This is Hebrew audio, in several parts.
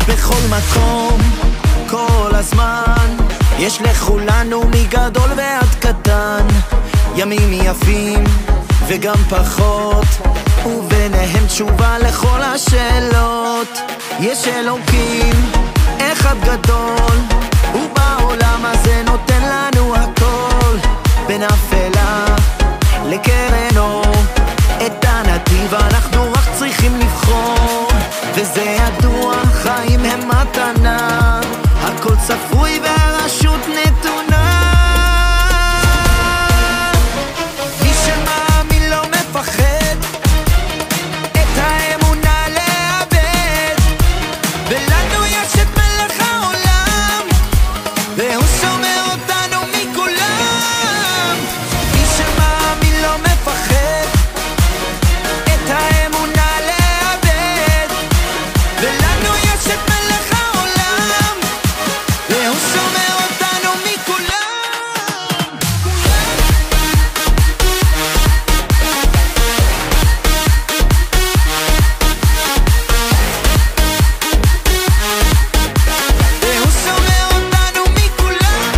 בכל מקום, כל הזמן, יש לכולנו מגדול ועד קטן, ימים יפים וגם פחות, וביניהם תשובה לכל השאלות. יש אלוקים אחד גדול, ובעולם הזה נותן לנו הכל, בין אפלה לקרן אור, את הנתיב אנחנו רק צריכים לבחור, וזה ידוע, חיים הם מתנה, הכל צפוי והרשות נתונה. מי שמאמין לא מפחד, את האמונה לאבד, ולנו יש את מלך העולם, והוא שומר אותנו מכולם. מי שמאמין לא מפחד, את האמונה לאבד, ולנו יש את מלך העולם, והוא שומר אותנו מכולם. והוא שומר אותנו מכולם.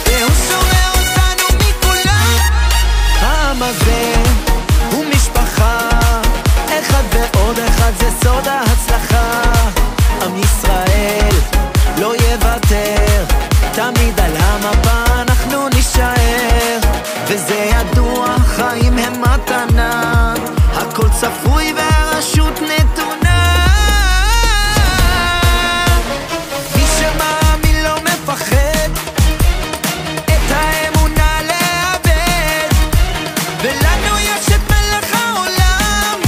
והוא שומר אותנו מכולם. העם הזה הוא משפחה, אחד ועוד אחד זה סוד ההצלחה. עם ישראל לא יוותר, תמיד על המפה אנחנו נשאר, וזה ידוע, חיים הם מתנה, הכל צפוי והרשות נתונה. מי שמאמין לא מפחד, את האמונה לאבד, ולנו יש את מלך העולם,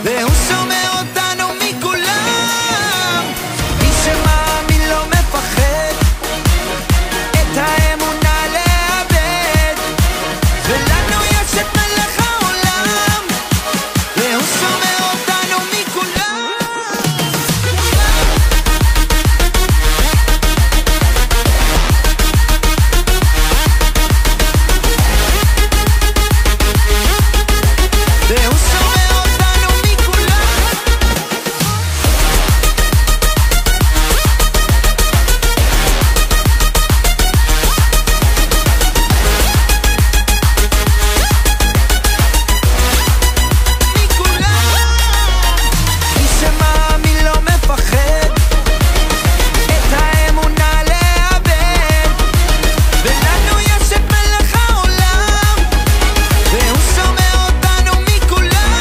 והוא שומר אותנו מכולם. מי שמאמין לא מפחד, את האמונה לאבד, ולנו יש את מלך העולם, והוא שומר אותנו מכולם. והוא שומר אותנו מכולם. מי שמאמין לא מפחד, את האמונה לאבד, ולנו יש את מלך העולם, והוא שומר אותנו מכולם.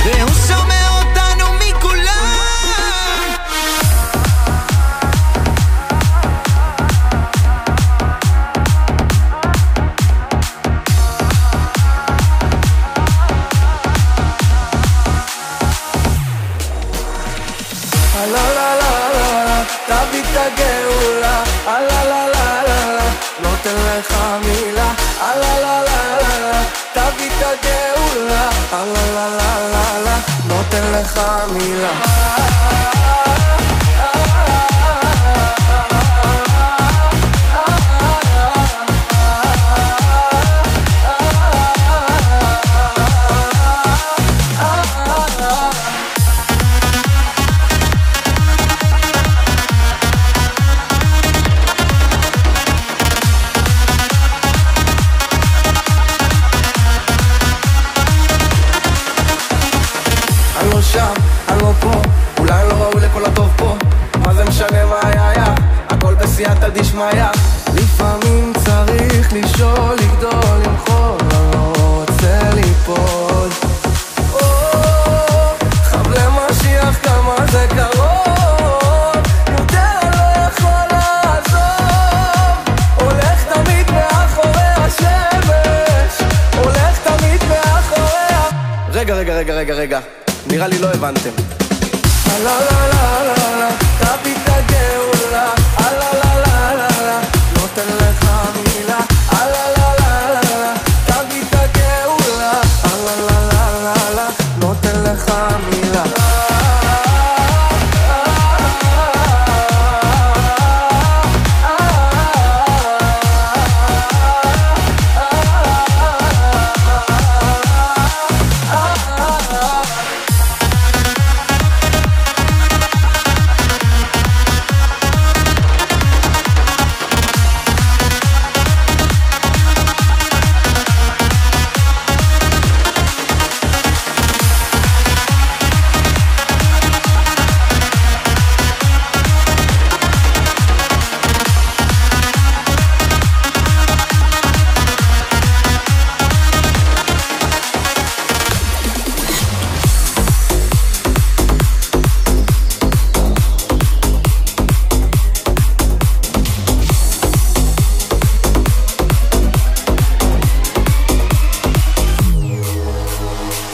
והוא שומר אותנו מכולם. לה לה לה לה, תביא את הגאולה, לה לה לה לה, נותן לך מילה, לה לה לה לה, תביא את הגאולה, לה לה לה לה, נותן לך מילה. אני לא שם, אני לא פה, אולי לא ראוי לכל הטוב פה, מה זה משנה מה היה, הכל בסייעתא דשמיא. לפעמים צריך לשאול, לגדול, למחול, אני לא רוצה ליפול. חבלי משיח כמה זה קרוב, יודע לא יכול לעזוב, הולך תמיד מאחורי השמש, הולך תמיד מאחוריה. רגע, נראה לי לא הבנתם. לה לה לה לה לה, תביא את הגאולה, לה לה לה לה לה, נותן לך מילה, לה לה לה לה לה, תביא את הגאולה.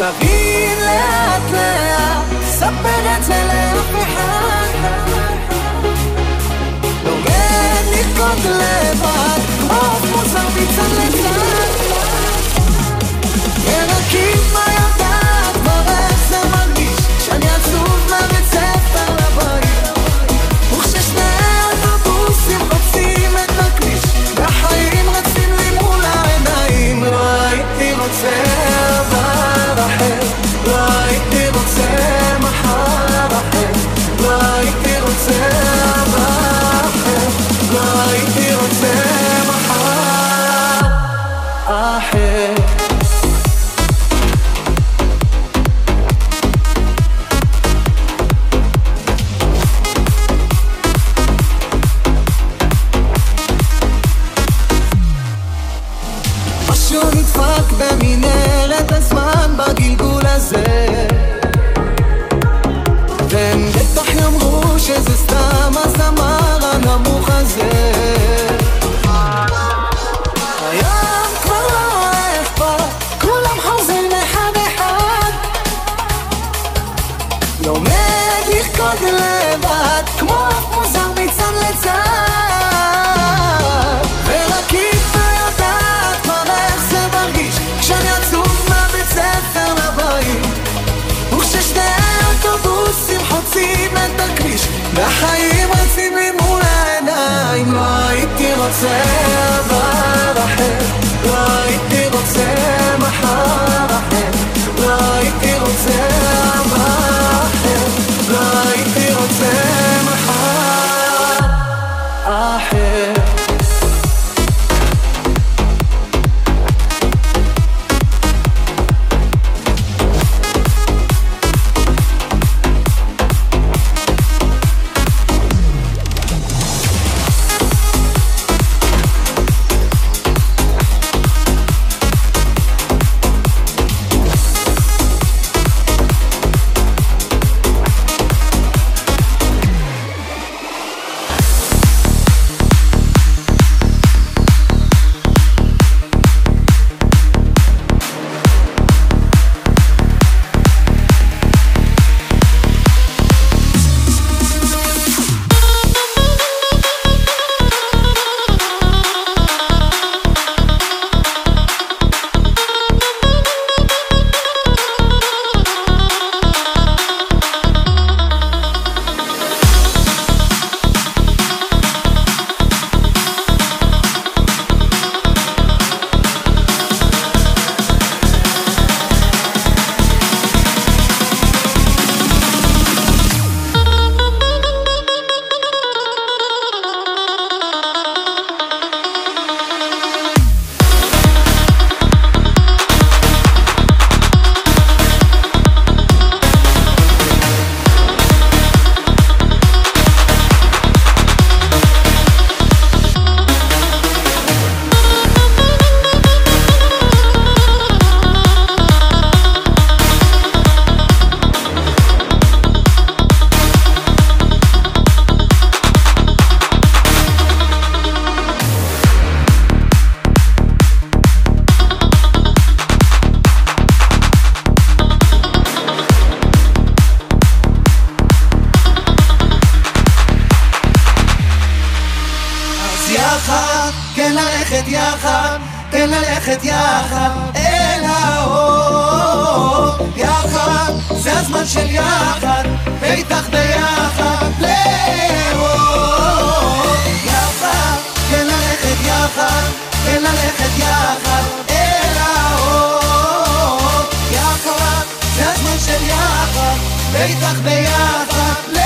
נבין לאט לאט, ספר את זה לאף אחד. לומד לרקוד לבד, כמו מוזר מצד לצד. ינקים מה יודעת, כבר איך זה מרגיש שאני עצוב מבית ספר לבית, וכששני אוטובוסים חוצים את הכביש, והחיים רצים לי מול העיניים. לא הייתי רוצה עבר אחר, לא הייתי רוצה מחר אחר, לא הייתי רוצה עבר אחר, לא הייתי רוצה מחר אחר. משהו נדפק במנהרת הזמן בגלגול הזה, והם בטח יאמרו שזה סתם הזמר הנמוך הזה. היום כבר לא אכפת, כולם חוזרים אחד אחד. לומד לרקוד לבד, כמו מוזר מצד לצד, ורק איפה יודעת כבר איך זה מרגיש כשאני עצוב מבית ספר לבית, וכששני אוטובוסים חוצים את הכביש, והחיים רצים לי מול העיניים. לא הייתי רוצה עבר אחר, לא הייתי רוצה מחר אחר, לא הייתי רוצה עבר אחר, לא הייתי רוצה מחר אחר. ללכת יחד אל האור, יחד, זה הזמן של יחד, ואיתך ביחד לאור. יחד, כן ללכת יחד, כן ללכת יחד אל האור, יחד, זה הזמן של יחד, ואיתך ביחד לאור.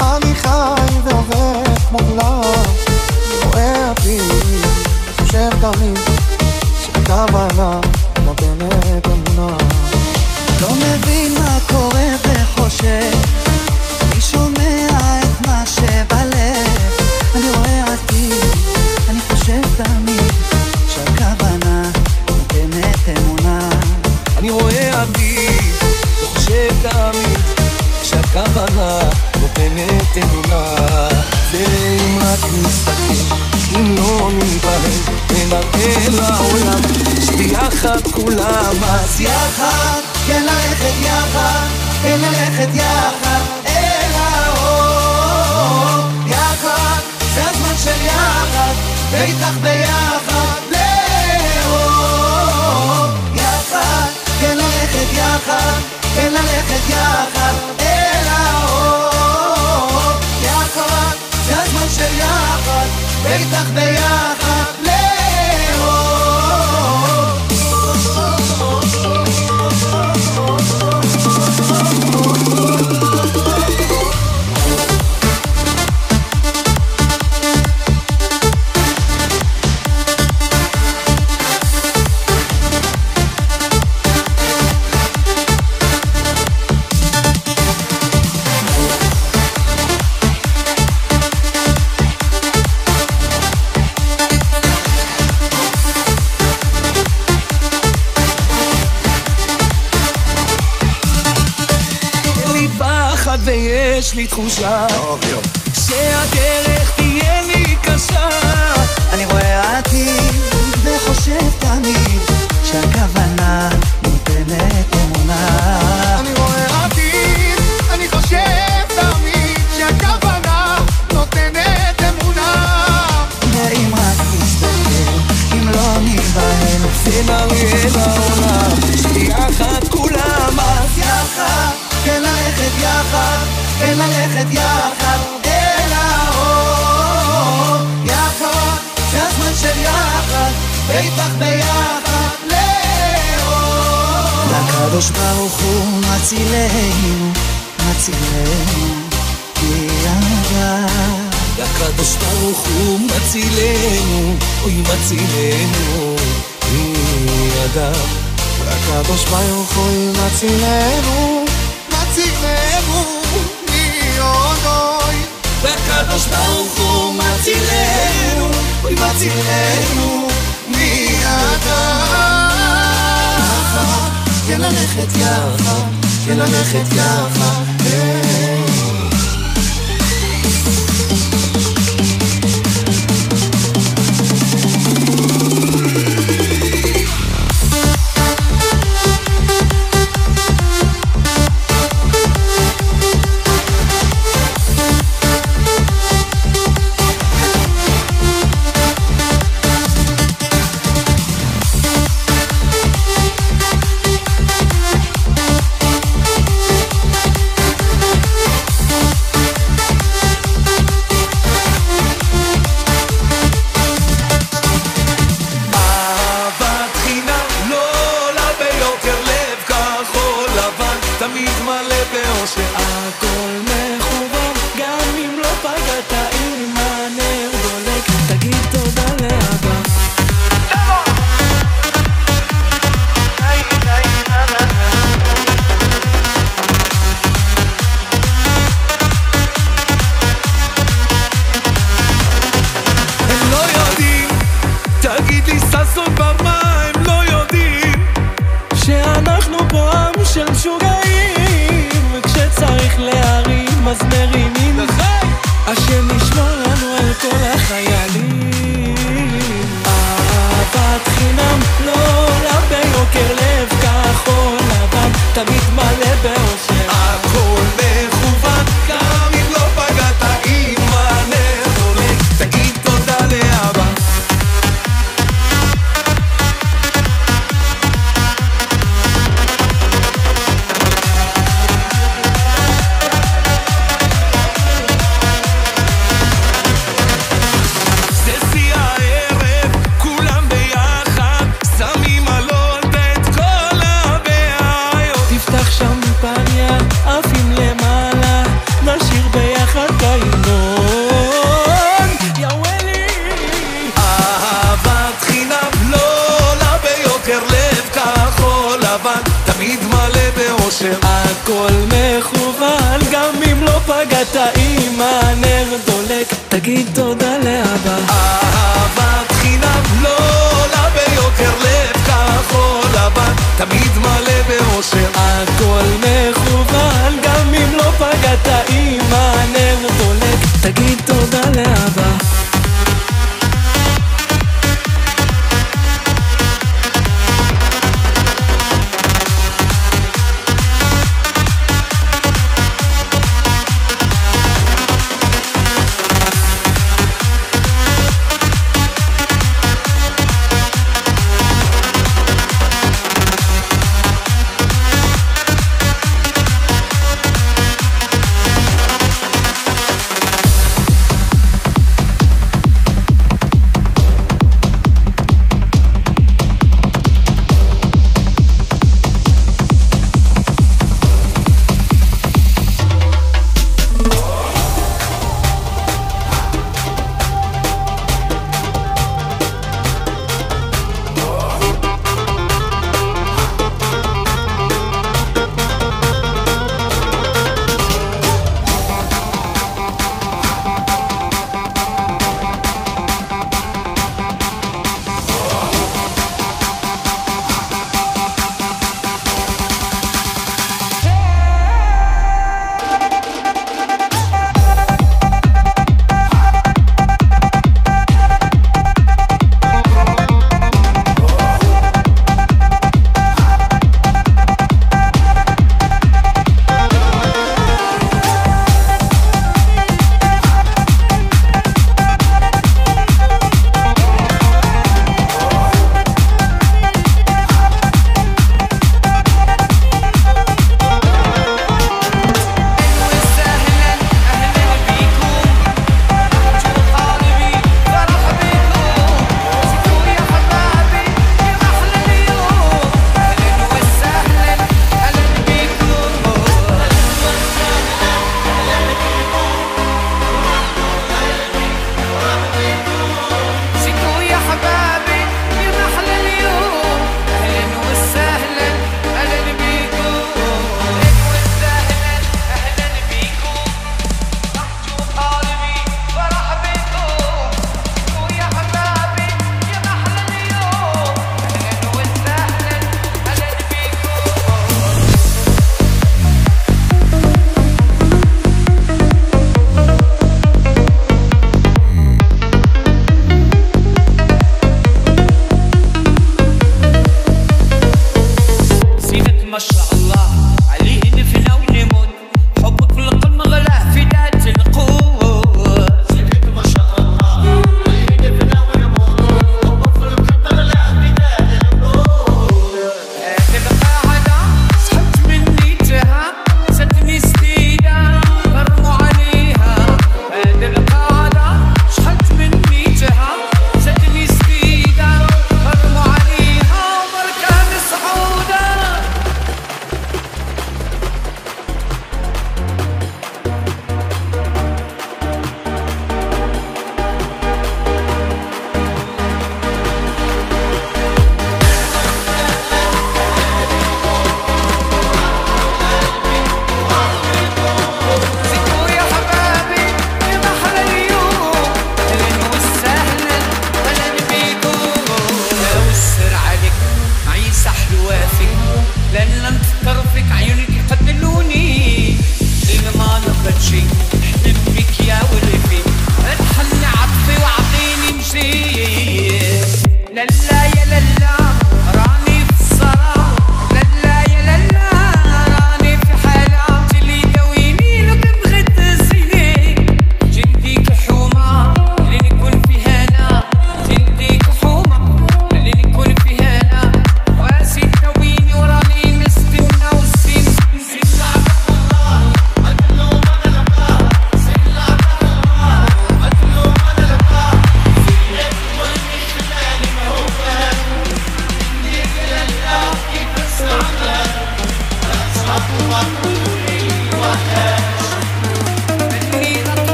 אני חי ועובר כמו כולם, רואה אותי, חושב תמיד שהכוונה נותנת אמונה. לא מבין מה קורה וחושב, מישהו שבלב אני רואה עתיד, אני חושב תמיד שהכוונה נותנת אמונה. אני רואה עתיד וחושב תמיד שהכוונה נותנת אמונה. ואם רק נסתכל, אם לא נתבהל ונראה לעולם שביחד כולם, אז יחד, כן ללכת יחד, כן ללכת יחד אל האור. יחד, זה הזמן של יחד, ואיתך ביחד לאור. יחד, כן ללכת יחד, כן ללכת יחד אל האור. יחד, זה הזמן של יחד, ואיתך ביחד לאור. ויש לי תחושה שהדרך תהיה לי קשה. אני רואה עתיד וחושב תמיד שהכוונה נותנת אמונה. אני רואה עתיד, אני חושב תמיד שהכוונה נותנת אמונה. ואם רק נסתכל, אם לא נתבהל ונראה לעולם שביחד כולם, אז יחד, כן ללכת יחד, כן ללכת יחד אל האור. יחד, זה הזמן של יחד, ואיתך ביחד לאור. לקדוש ברוך הוא מצילנו, מצילנו מידה. לקדוש ברוך הוא מצילנו, אוי מצילנו מידה. לקדוש ברוך הוא מצילנו, מצילנו מיודוי. לקדוש ברוך הוא מצילנו, אוי מצילנו מידה. כן ללכת יחד, כן ללכת יחד. תמיד מלא באושר, הכל מכוון, גם אם לא פגעת, אם הנר דולק, תגיד תודה לאבא. הם לא יודעים, תגיד לי ששון במה, הם לא יודעים שאנחנו פה עם של משוגעים, וכשצריך להרים אז מרימים. השם ישמור לנו על כל החיילים. אהבת חינם לא עולה ביוקר, לב כחול לבן תמיד מלא באושר, הכל מכוון, גם אם לא פגעת, אם הנר דולק, תגיד תודה לאבא. תמיד מלא באושר. באושר. הכל מכוון גם אם לא פגעת, אם הנר דולק תגיד תודה לאבא. אהבת חינם לא עולה ביוקר, לב כחול לבן תמיד מלא באושר. הכל מכוון גם אם לא פגעת, אם הנר דולק תגיד תודה לאבא.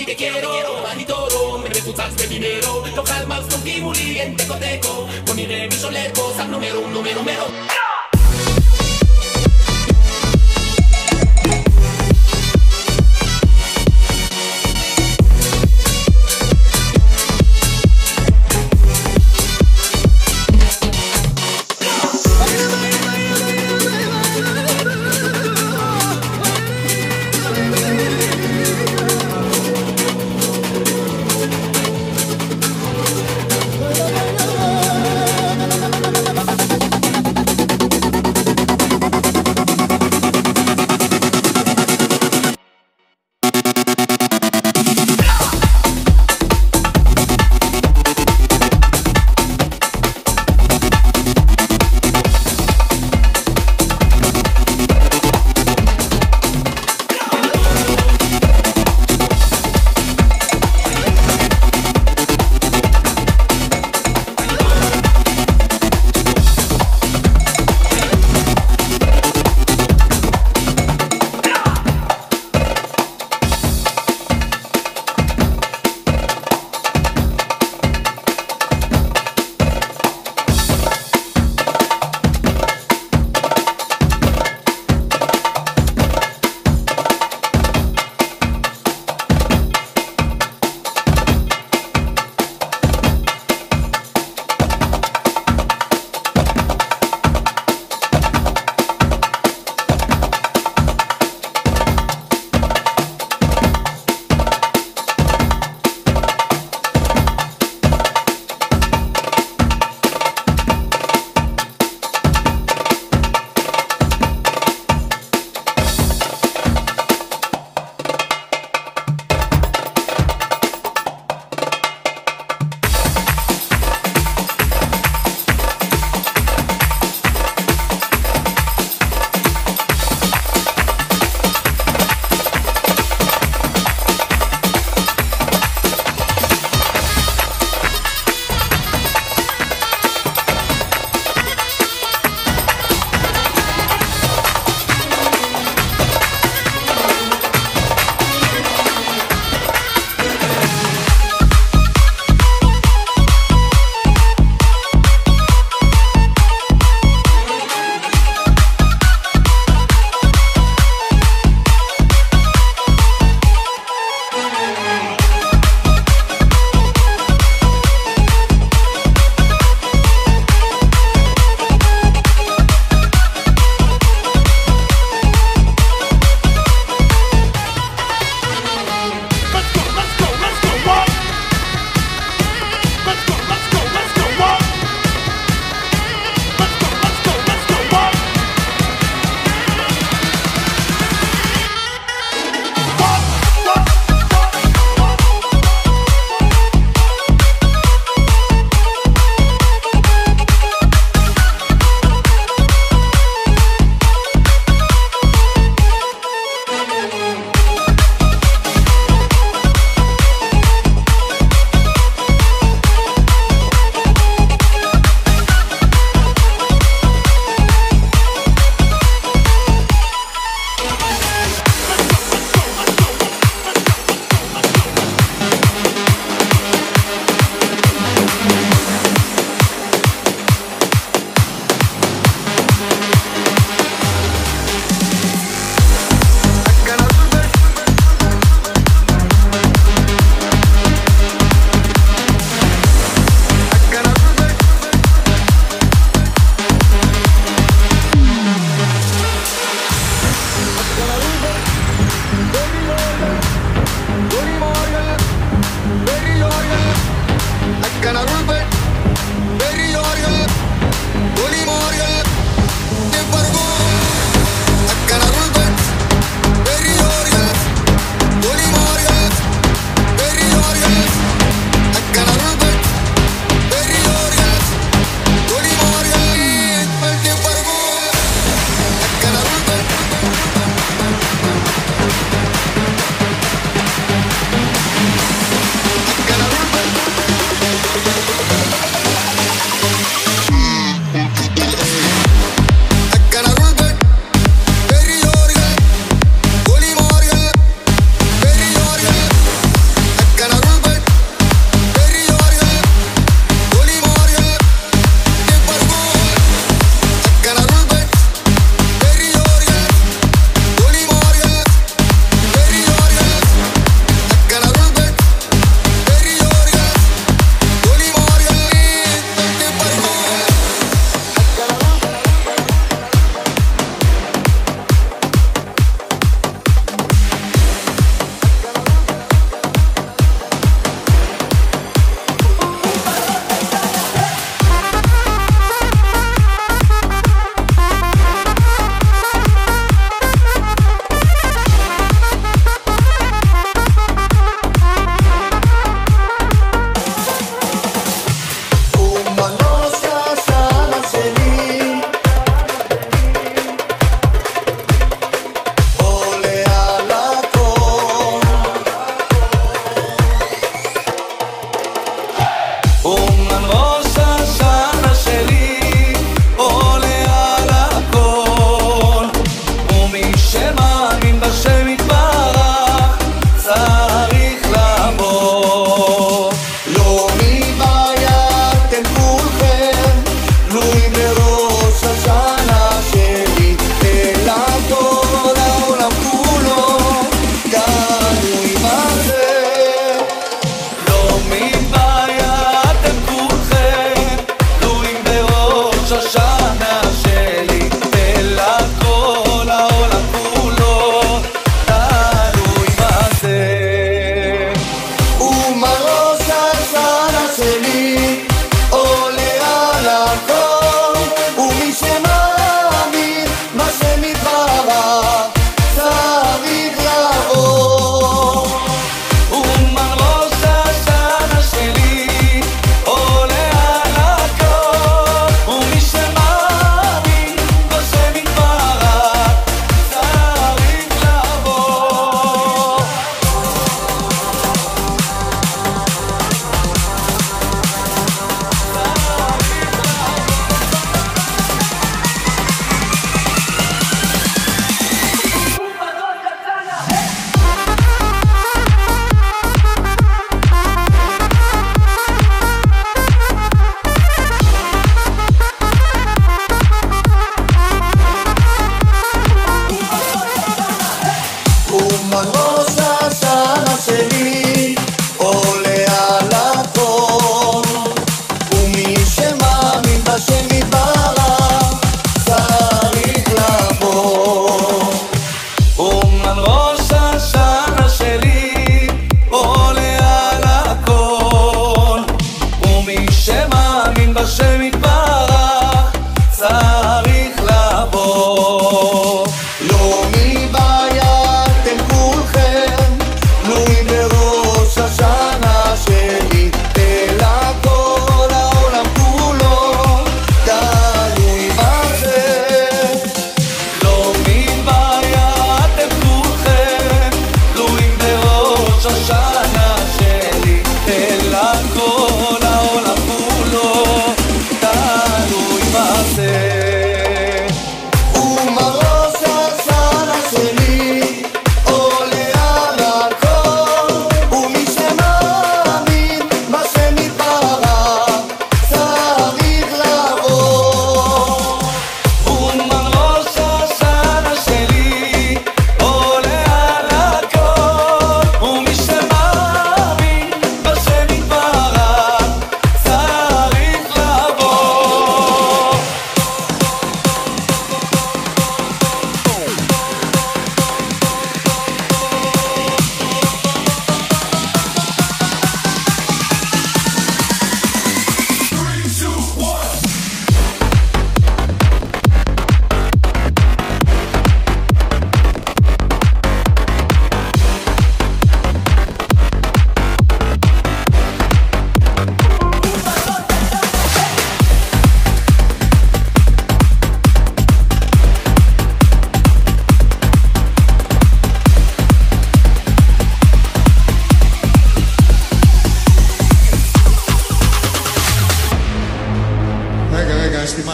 אותי כקרו, אני תורו, מפוצץ בדינרו, תאכל מבסוטים מולי, אין תקו תקו, בוא נראה מי שולט פה, שם נומרו, נומרו, נומרו.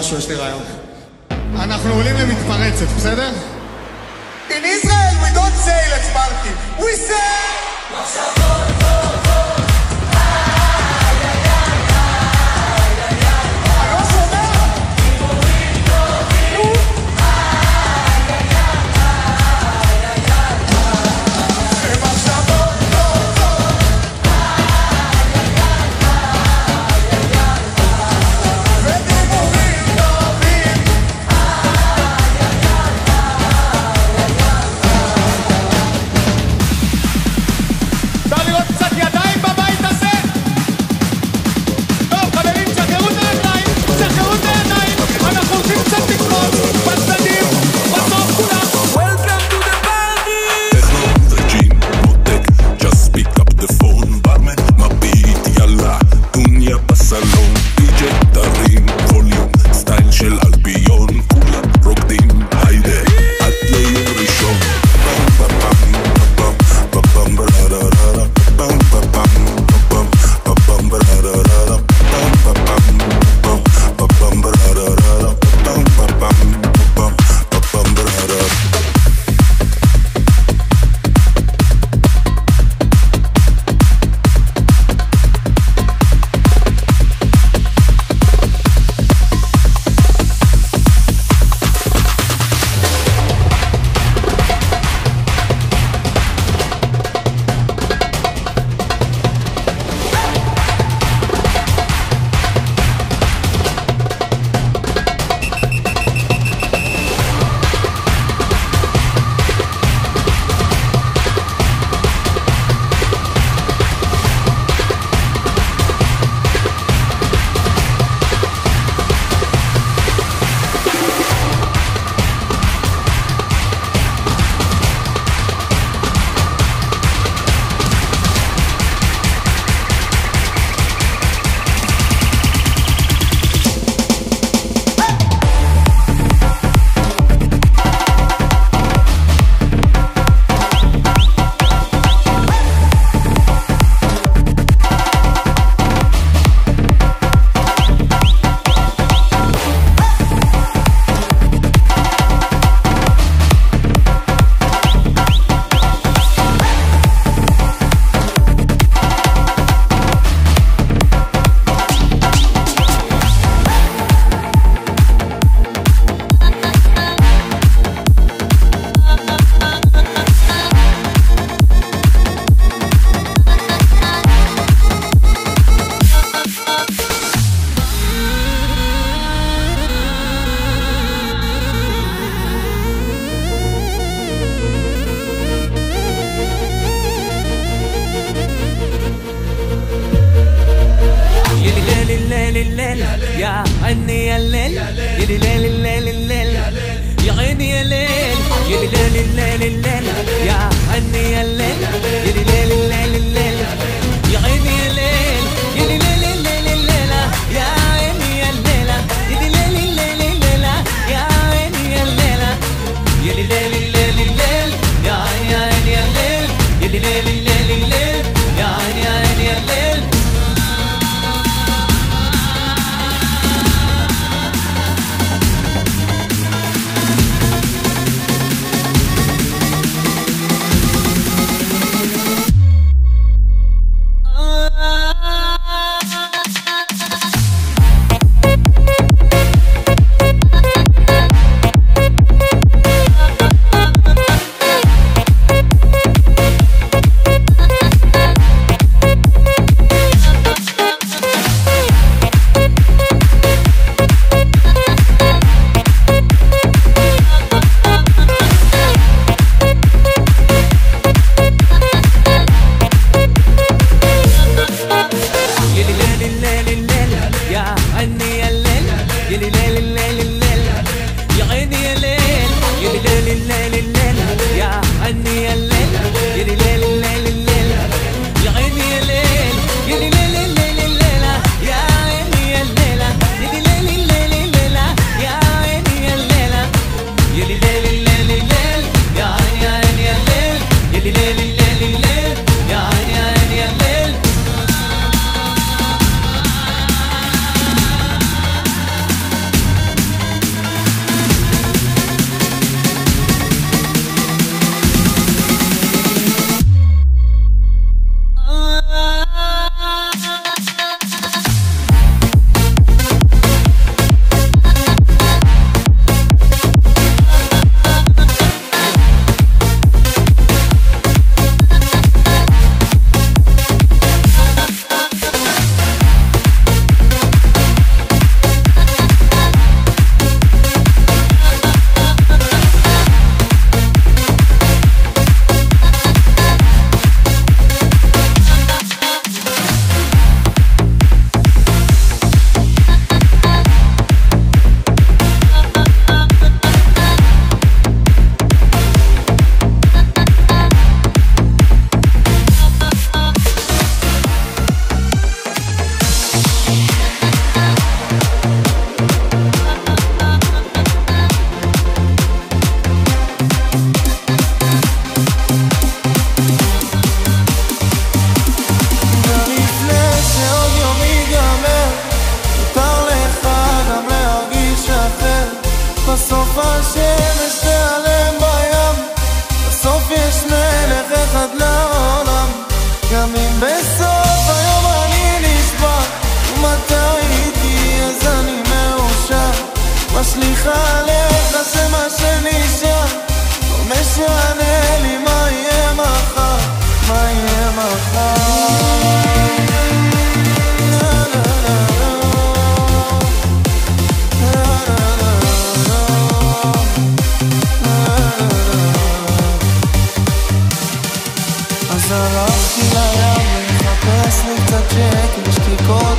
משהו, יש לי רעיון. אנחנו עולים למתפרצת, בסדר? In Israel we don't say let's party, we say... يا عيني يا الليل يا ليل الليل الليل يا عيني يا ليل يا ليل الليل الليل يا عيني يا الليل يا ليل الليل الليل يا عيني يا ليل يا ليل الليل الليل يا عيني يا الليل يا ليل الليل الليل يا عيني يا الليل يا ليل الليل الليل يا عيني يا الليل يا ليل الليل الليل يا عيني يا الليل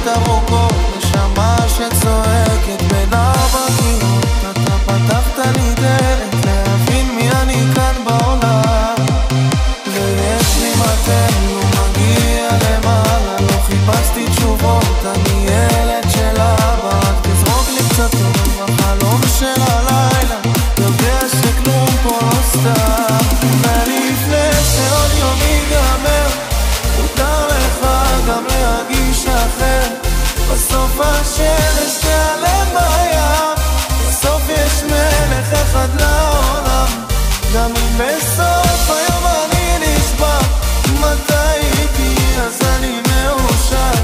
את הרוקות, נשמה שצועקת בין הבקיעות. אתה פתחת לי דלת להבין מי אני כאן בעולם, ויש לי מטה, לא מגיע למעלה, לא חיפשתי תשובות, אני ילד של אבא, רק תזרוק לי קצת טוב, החלום של הלילה, יודע שכלום פה לא סתם, ולפני שעוד יום ייגמר, מותר לך גם להגיש אחר, בסוף השמש תיעלם בים, בסוף יש מלך אחד לעולם, גם אם בסוף היום אני נשבע, מתי איתי אז אני מאושר,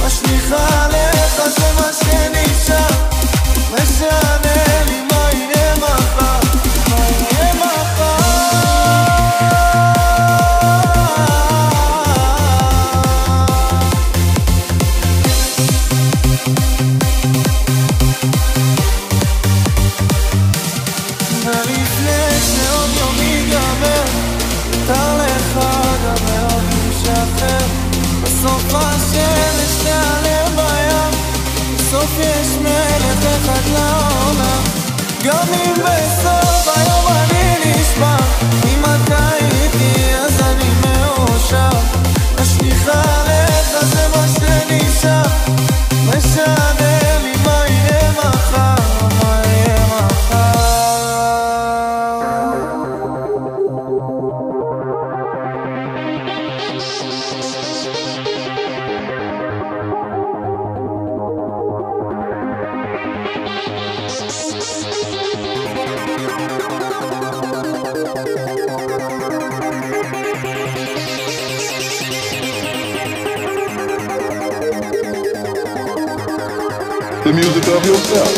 משליחה עליך זה מה שנשאר, משנה לי מה יהיה מחר, מה יהיה מחר. ולפני שעוד יום ייגמר, מותר לך גם להרגיש אחר, בסוף השמש תיעלם בים, בסוף יש מלך אחד לעולם, גם אם בסוף היום אני נשבע, אם אתה איתי אז אני מאושר, משליחה עליך זה מה שנשאר, משנה לי מה יהיה מחר, מה יהיה מחר. The music of yourself.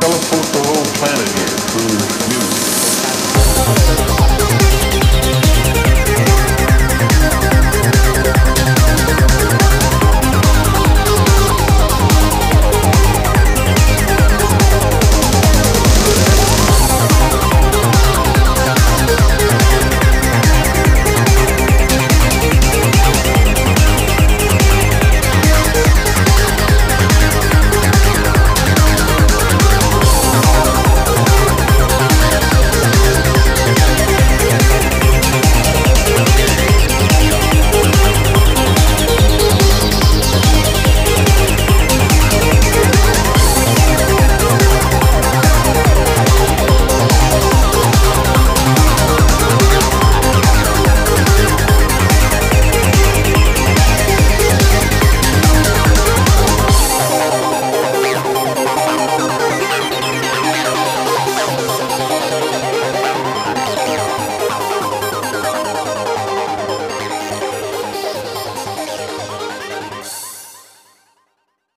Tell us what's the whole planet here, food.